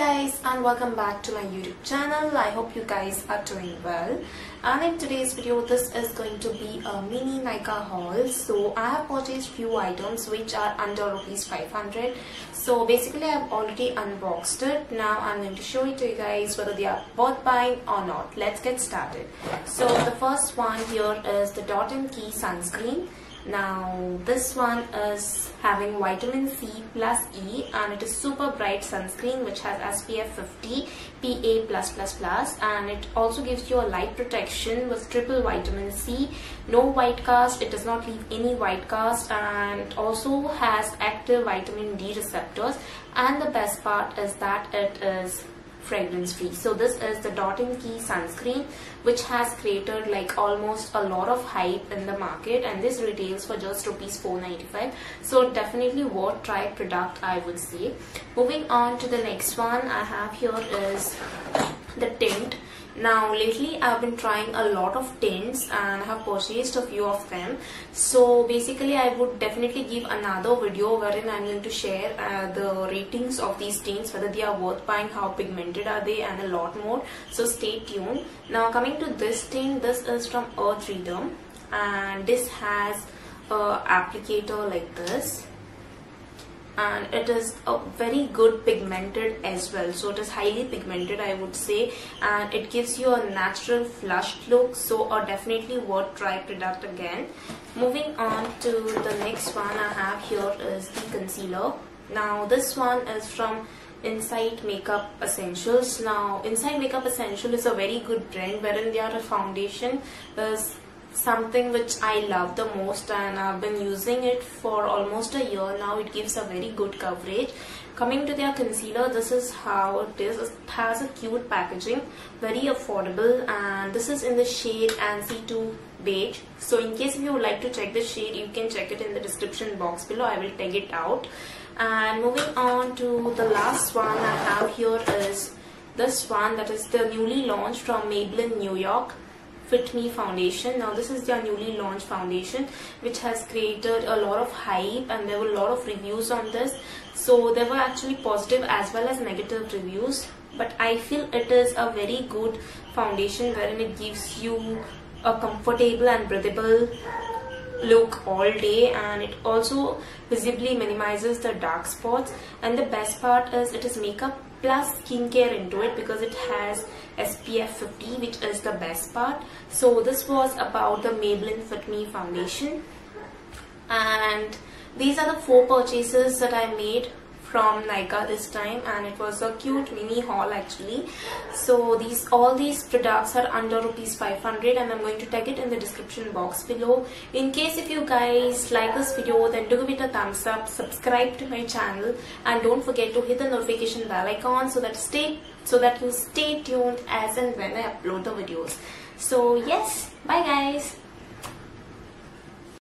Guys, and welcome back to my YouTube channel. I hope you guys are doing well, and in today's video this is going to be a mini Nykaa haul. So I have purchased few items which are under rupees 500. So basically I have already unboxed it. Now I'm going to show it to you guys whether they are worth buying or not. Let's get started. So the first one here is the Dot & Key sunscreen. Now this one is having vitamin C plus E, and it is super bright sunscreen which has SPF 50 PA+++, and it also gives you a light protection with triple vitamin C, no white cast, it does not leave any white cast, and it also has active vitamin D receptors, and the best part is that it is fragrance free. So this is the Dot & Key sunscreen which has created like almost a lot of hype in the market, and this retails for just rupees 495. So definitely worth try product, I would say. Moving on to the next one I have here is the tint. Now lately I've been trying a lot of tints and I have purchased a few of them. So basically I would definitely give another video wherein I'm going to share the ratings of these tints, whether they are worth buying, how pigmented are they, and a lot more. So stay tuned. Now coming to this tint, this is from Earth Rhythm, and this has a applicator like this, and it is a very good pigmented as well. So it is highly pigmented, I would say, and it gives you a natural flushed look. So definitely worth try product again. Moving on to the next one I have here is the concealer. Now this one is from Inside Makeup Essentials. Now Inside Makeup Essentials is a very good brand wherein they are a foundation. There's something which I love the most, and I've been using it for almost a year now. It gives a very good coverage. Coming to their concealer, this is how it is. It has a cute packaging, very affordable, and this is in the shade NC2 beige. So in case if you would like to check the shade, you can check it in the description box below. I will take it out. And moving on to the last one I have here is this one, that is the newly launched from Maybelline New York Fit Me foundation. Now this is their newly launched foundation which has created a lot of hype, and there were a lot of reviews on this. So there were actually positive as well as negative reviews, but I feel it is a very good foundation wherein it gives you a comfortable and breathable look all day, and it also visibly minimizes the dark spots. And the best part is it is makeup plus skincare into it because it has SPF 50, which is the best part. So this was about the Maybelline Fit Me foundation, and these are the 4 purchases that I made from Nykaa this time, and it was a cute mini haul actually. So all these products are under rupees 500, and I'm going to tag it in the description box below. In case if you guys like this video, then do give it a thumbs up, subscribe to my channel, and don't forget to hit the notification bell icon so that you stay tuned as and when I upload the videos. So yes, bye guys.